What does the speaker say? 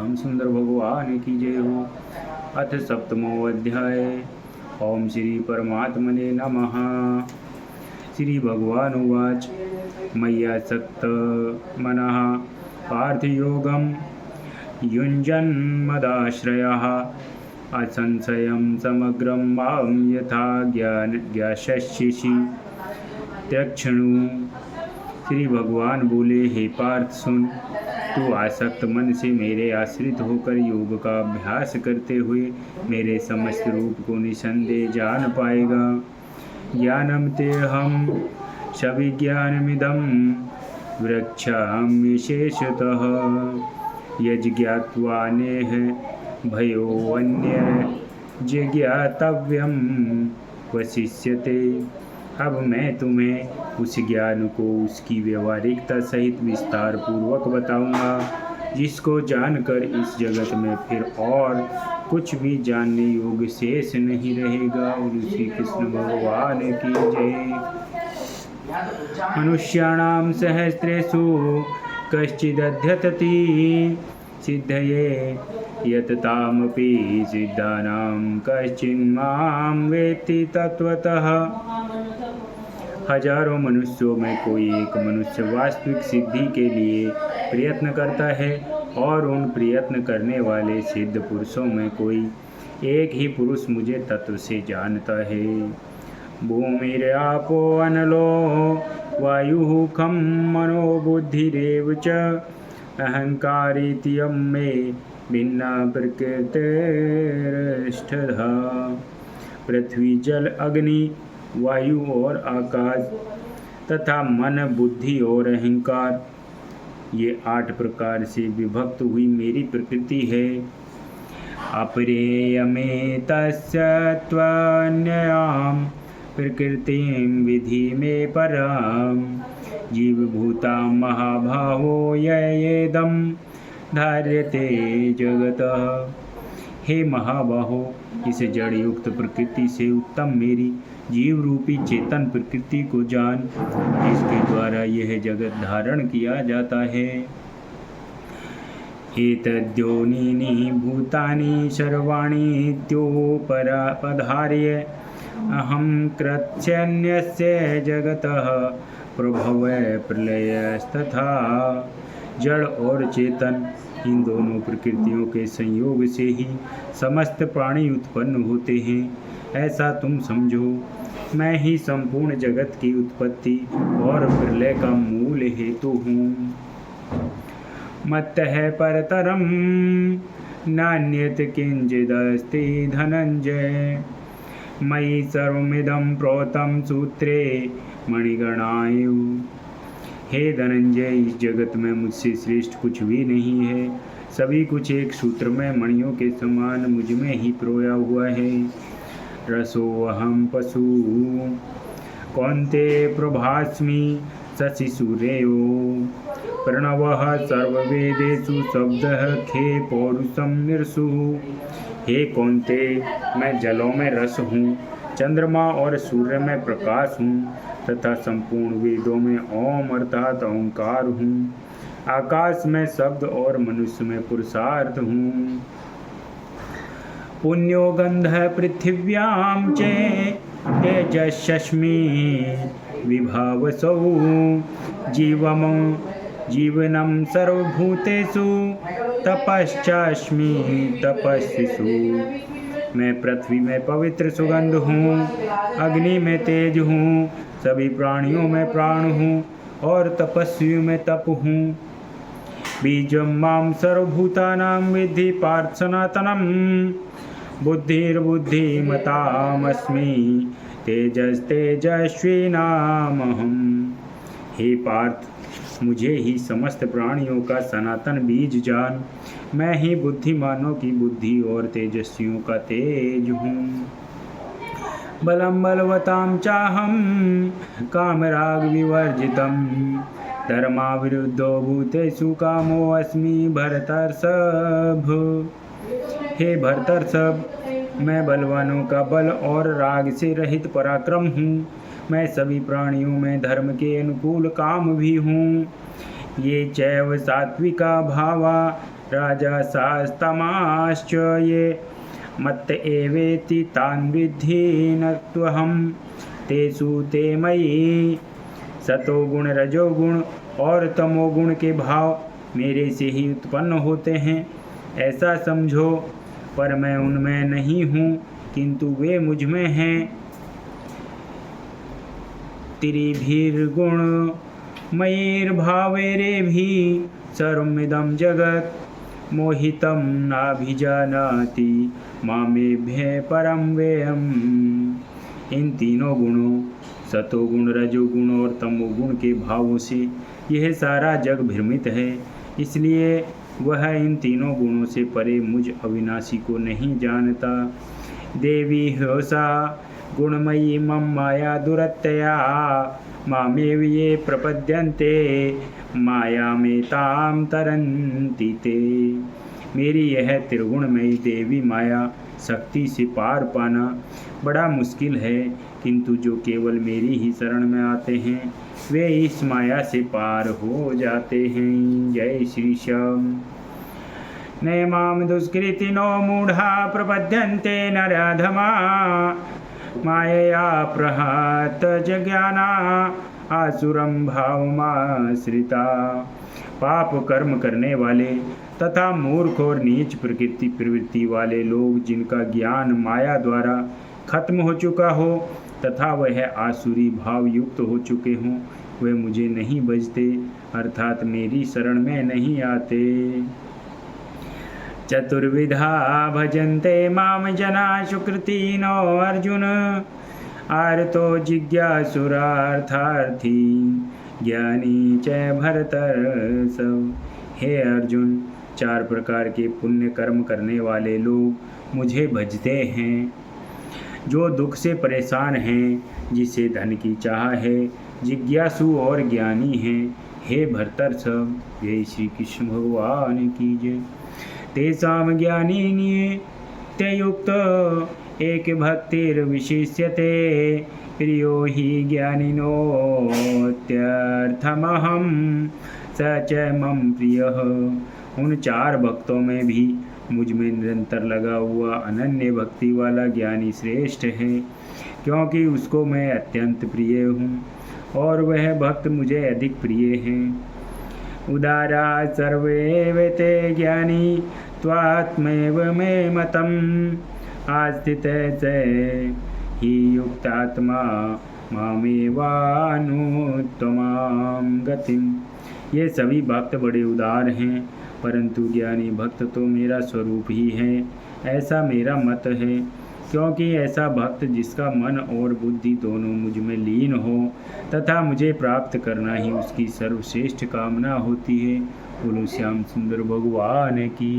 उत्तम सुंदर भगवान की जय हो। अथ सप्तमो अध्याय। ओम श्री परमात्मने नमः। श्री भगवान उवाच। मय्यासक्त मनः पार्थयोगं युञ्जन्मदाश्रयः असंशयं समग्रं मां यथा ज्ञास्यसि त्यक्षणु। श्री भगवान बोले, हे पार्थ सुन, तू आसक्त मन से मेरे आश्रित होकर योग का अभ्यास करते हुए मेरे समस्त रूप को निसंदेह जान पाएगा। ज्ञानम तेहम सविज्ञानमिदं वृक्षामि शेषतः यज्ञात्वा नेह भयोऽन्य जिज्ञातव्यं वशिष्यते। अब मैं तुम्हें उस ज्ञान को उसकी व्यवहारिकता सहित विस्तार पूर्वक बताऊंगा, जिसको जानकर इस जगत में फिर और कुछ भी जानने योग्य शेष नहीं रहेगा। और श्री कृष्ण भगवान की जय। मनुष्याणां सहस्रेषु कश्चिदध्यतति सिद्धये यततामपि सिद्धानां कश्चिन्मां वेत्ति तत्त्वतः। हजारों मनुष्यों में कोई एक मनुष्य वास्तविक सिद्धि के लिए प्रयत्न करता है, और उन प्रयत्न करने वाले सिद्ध पुरुषों में कोई एक ही पुरुष मुझे तत्व से जानता है। भूमिरापो अनलो वायुः खं मनो बुद्धिरेव च अहंकारित्यं मे भिन्ना प्रकृतिरष्टधा। पृथ्वी, जल, अग्नि, वायु और आकाश तथा मन, बुद्धि और अहंकार, ये 8 प्रकार से विभक्त हुई मेरी प्रकृति है। अपरेयमेतस्य त्वन्ययां प्रकृतिं विधि मे परां जीवभूतां महाबाहो येदं धार्यते जगतः। हे महाबाहो, इस जड़ युक्त प्रकृति से उत्तम मेरी जीव रूपी चेतन प्रकृति को जान, जिसके द्वारा यह जगत धारण किया जाता है। एतद्योनीनि भूतानि सर्वाणि इत्योपधार्य अहं कृच्छ्रन्यस्य जगतः प्रभवः प्रलयस्तथा। जड़ और चेतन, इन दोनों प्रकृतियों के संयोग से ही समस्त प्राणी उत्पन्न होते हैं, ऐसा तुम समझो। मैं ही संपूर्ण जगत की उत्पत्ति और प्रलय का मूल हेतु हूँ। मत्तः परतरं नान्यत् किंचिदस्ति धनंजय मयि सर्वमिदं प्रोतं सूत्रे मणिगणायु। हे धनंजय, इस जगत में मुझसे श्रेष्ठ कुछ भी नहीं है। सभी कुछ एक सूत्र में मणियों के समान मुझ में ही प्रोया हुआ है। रसोऽहं पशु कौन्ते प्रभास्मि शशिसूर्यो प्रणवः सर्ववेदेषु शब्दः खे पौरुषं निरसु। हे कौन्ते, मैं जलों में रस हूँ, चंद्रमा और सूर्य में प्रकाश हूँ तथा संपूर्ण वेदों में ओम अर्थात ओंकार हूँ। आकाश में शब्द और मनुष्य में पुरुषार्थ हूँ। पुण्यो गंधः पृथिव्यां च तेजस्मि विभावसौ जीवनं सर्वभूतेषु तपश्चास्मि तपस्विषु। मैं पृथ्वी में पवित्र सुगंध हूँ, अग्नि में तेज हूँ, सभी प्राणियों में प्राण हूँ और तपस्वियों में तप हूँ। बीजं मां सर्वभूतानां विद्धि पार्थ सनातनम् बुद्धिर्बुद्धिमतामस्मि तेजस्तेजस्विनामहम्। हे पार्थ, मुझे ही समस्त प्राणियों का सनातन बीज जान। मैं ही बुद्धिमानों की बुद्धि और तेजस्वियों का तेज हूँ। बलं बलवतां चाहं कामराग विवर्जितं धर्माविरुद्धो भूतेषु कामोऽस्मि भरतर्षभ। हे भरतर्षभ, मैं बलवानों का बल और राग से रहित पराक्रम हूँ। मैं सभी प्राणियों में धर्म के अनुकूल काम भी हूँ। ये चैव सात्विका भावा राजसास्तमाश्च ये मत्त एवेति तान् विद्धि न त्वहम् तेषु ते मयि सतोगुण रजोगुण और तमोगुण के भाव मेरे से ही उत्पन्न होते हैं ऐसा समझो, पर मैं उनमें नहीं हूँ किंतु वे मुझ में हैं। त्रिभिर्गुण मयिर्भावैरेभि सर्वमिदं जगत् मोहितं नाभिजानाति मामेभ्य परं व्ययम्। इन तीनों गुणों सतोगुण रजोगुण और तमोगुण के भावों से यह सारा जग भ्रमित है, इसलिए वह इन तीनों गुणों से परे मुझ अविनाशी को नहीं जानता। देवी ह्योसा गुणमयी मम माया दुरत्यया मामेव ये प्रपद्यन्ते माया में ताम तरन्ति ते। मेरी यह त्रिगुणमयी देवी माया शक्ति से पार पाना बड़ा मुश्किल है, किंतु जो केवल मेरी ही शरण में आते हैं वे इस माया से पार हो जाते हैं। जय श्री श्याम। नैमां दुष्कृतिनो मूढ़ा प्रपद्यन्ते नराधमा मायया प्रहत जज्ञाना आसुरं भावमाश्रिता। पाप कर्म करने वाले तथा मूर्ख और नीच प्रवृत्ति वाले लोग जिनका ज्ञान माया द्वारा खत्म हो चुका हो तथा वह आसुरी भाव युक्त हो चुके हों, वे मुझे नहीं भजते अर्थात मेरी शरण में नहीं आते। चतुर्विधा भजन्ते माम जना सुकृतिनो अर्जुन आर्तो जिज्ञासुरार्थार्थी ज्ञानी च भरतर्षभ। हे अर्जुन, 4 प्रकार के पुण्य कर्म करने वाले लोग मुझे भजते हैं। जो दुख से परेशान हैं, जिसे धन की चाह है, जिज्ञासु और ज्ञानी हैं, हे भरतर्षभ। जय श्री कृष्ण भगवान की जय। तेषां ज्ञानी नित्ययुक्त एक भक्तिर्विशिष्यते प्रियो हि ज्ञानिनोत्यर्थमहं स च मम प्रियः। उन 4 भक्तों में भी मुझ में निरंतर लगा हुआ अनन्य भक्ति वाला ज्ञानी श्रेष्ठ है, क्योंकि उसको मैं अत्यंत प्रिय हूँ और वह भक्त मुझे अधिक प्रिय हैं। उदारा सर्वे वेते ज्ञानी त्वात्मैव मे मतम् आस्थित च हि युक्तात्मा मामेवानुत्तमां गतिम्। ये सभी भक्त बड़े उदार हैं, परंतु ज्ञानी भक्त तो मेरा स्वरूप ही है, ऐसा मेरा मत है। क्योंकि ऐसा भक्त जिसका मन और बुद्धि दोनों मुझ में लीन हो तथा मुझे प्राप्त करना ही उसकी सर्वश्रेष्ठ कामना होती है। बोलो श्याम सुंदर भगवान की।